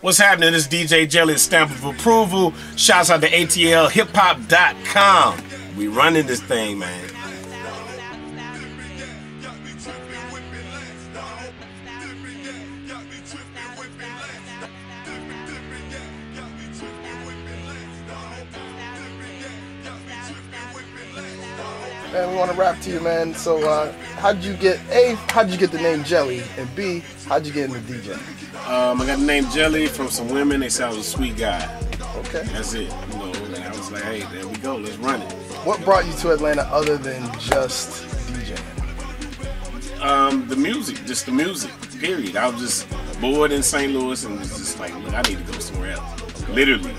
What's happening? This is DJ Jelly's stamp of approval. Shouts out to atlhiphop.com. We running this thing, man. Man, we want to rap to you, man. So, how'd you get the name Jelly, and B, how'd you get into DJ? I got the name Jelly from some women. They said I was a sweet guy. Okay. That's it. You know, and I was like, hey, there we go. Let's run it. What brought you to Atlanta other than just DJing? The music, just the music, period. I was just bored in St. Louis and was just like, look, I need to go somewhere else. Literally.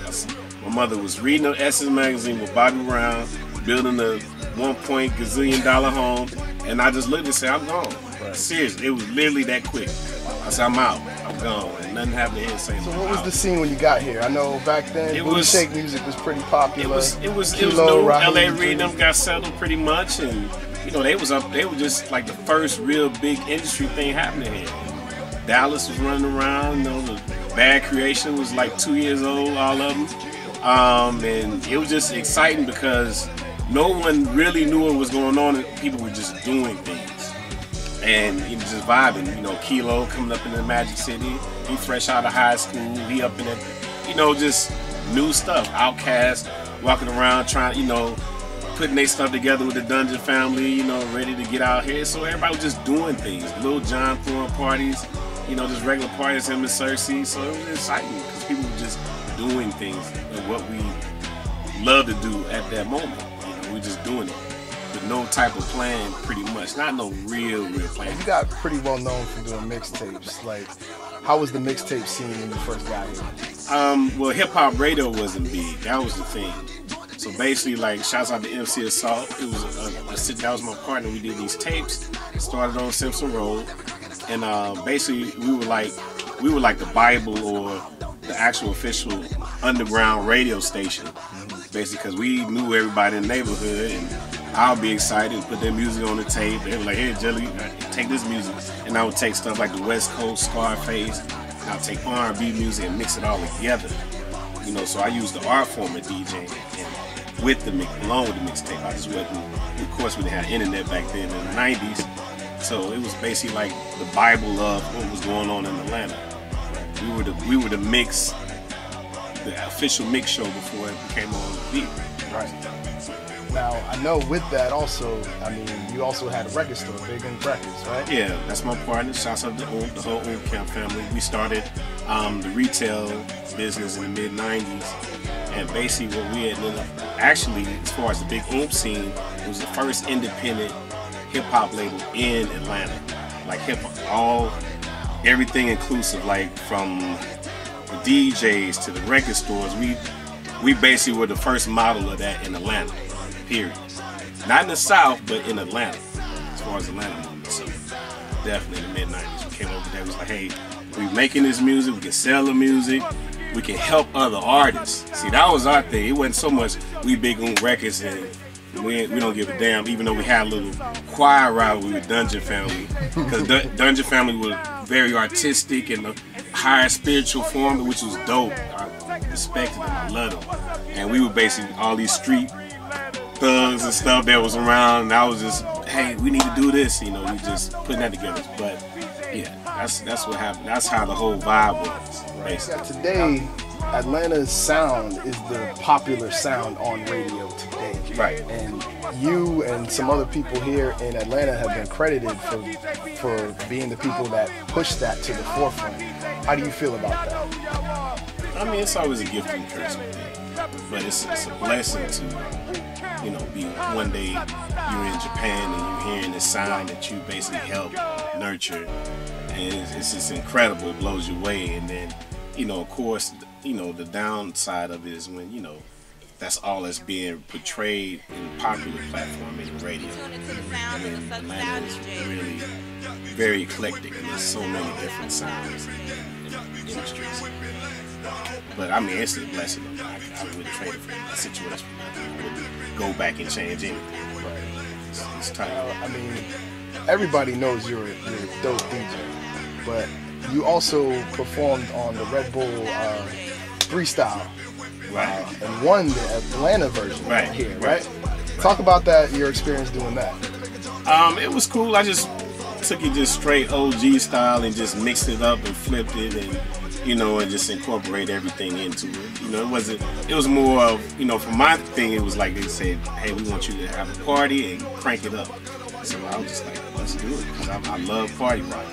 My mother was reading the Essence magazine with Bobby Brown, building a $1 gazillion home, and I just looked and said, I'm gone. Right. Seriously, it was literally that quick. I said, I'm out. I'm gone. And nothing happened here in St. Louis. So what was the scene when you got here? I know back then, Booty Shake music was pretty popular. It was new. LA Reading got settled pretty much, and you know they were just like the first real big industry thing happening here. Dallas was running around. You know, the Bad Creation was like 2 years old, all of them, and it was just exciting because no one really knew what was going on, and people were just doing things. And he was just vibing, you know, Kilo coming up in the Magic City, he fresh out of high school, he up in it, you know, just new stuff. Outkast walking around trying, you know, putting their stuff together with the Dungeon family, you know, ready to get out here. So everybody was just doing things. Lil Jon throwing parties, you know, just regular parties, him and Cersei. So it was exciting because people were just doing things and what we love to do at that moment. We're just doing it with no type of plan, pretty much. Not no real plan. You got pretty well known for doing mixtapes. Like, how was the mixtape scene when you first got here? Well, hip hop radio wasn't big. That was the thing. So basically, like, shouts out to MC Assault. It was that was my partner. We did these tapes. Started on Simpson Road, and basically we were like the Bible or the actual official underground radio station. Basically, because we knew everybody in the neighborhood, and I'll be excited to put their music on the tape. They were like, hey, Jelly, take this music. And I would take stuff like the West Coast, Scarface, and I would take R&B music and mix it all together. You know, so I used the art form of DJing and with the along with the mixtape. I just wasn't, of course, we didn't have internet back then in the 90s. So it was basically like the Bible of what was going on in Atlanta. We were the mix, the official mix show before it became on the beat. Right. Now, I know with that also, I mean, you also had a record store, Big Oom Records, right? Yeah, that's my partner. Shouts out to the whole Oom Camp family. We started the retail business in the mid-90s. And basically what we had done, actually, as far as the Big Oom scene, it was the first independent hip-hop label in Atlanta. Like hip-hop, everything inclusive, like from the DJs to the record stores. We basically were the first model of that in Atlanta, period. Not in the South, but in Atlanta, as far as Atlanta movement. So definitely in the mid-90s, we came over there, it was like, hey, we're making this music, we can sell the music, we can help other artists. See, that was our thing. It wasn't so much we Big Oom Records and we don't give a damn, even though we had a little choir rivalry with Dungeon Family, because Dungeon Family was very artistic and a higher spiritual form, which was dope. I respected them, I loved them. And we were basically all these street thugs and stuff that was around, and I was just, hey, we need to do this, you know, we just putting that together. But yeah, that's what happened. That's how the whole vibe was, basically. Yeah, today, Atlanta's sound is the popular sound on radio today. Right. And you and some other people here in Atlanta have been credited for being the people that pushed that to the forefront. How do you feel about that? I mean, it's always a gift and curse with it. But it's a blessing to, you know, be one day you're in Japan and you're hearing this sound that you basically helped nurture. And it's just incredible. It blows you away. And then, you know, of course, you know, the downside of it is when, you know, that's all that's being portrayed in the popular platform in the radio. I mean, Atlanta is really very eclectic, and there's so many different sounds in industries. But I mean, it's a blessing. I wouldn't trade it for a situation. I wouldn't go back and change anything. Right. It's tight. I mean, everybody knows you're a dope DJ, but you also performed on the Red Bull Freestyle. Right. And won the Atlanta version here, right? Talk about that, your experience doing that. It was cool. I just took it just straight OG style and just mixed it up and flipped it and, you know, and just incorporate everything into it. You know, it was more of, you know, for my thing, it was like they said, hey, we want you to have a party and crank it up. So I was just like, let's do it, because I love party rock,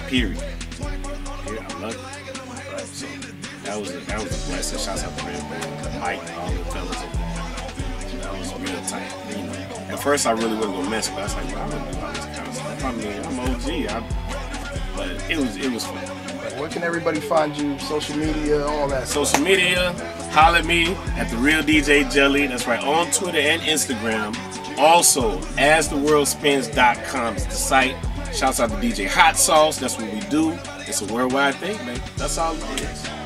period. I love it. So that was a blessing. Shouts out to Red Bull, Mike, all the fellas. That was real tight. You know, at first I really wasn't gonna mess with it. I was like, well, I'm gonna do all this kind of stuff. I mean, I'm OG, but it was fun. Where can everybody find you? Social media, all that stuff. Social media, holler at me at The Real DJ Jelly. That's right, on Twitter and Instagram. Also, astheworldspins.com is the site. Shouts out to DJ Hot Sauce. That's what we do. It's a worldwide thing, man. That's all it is.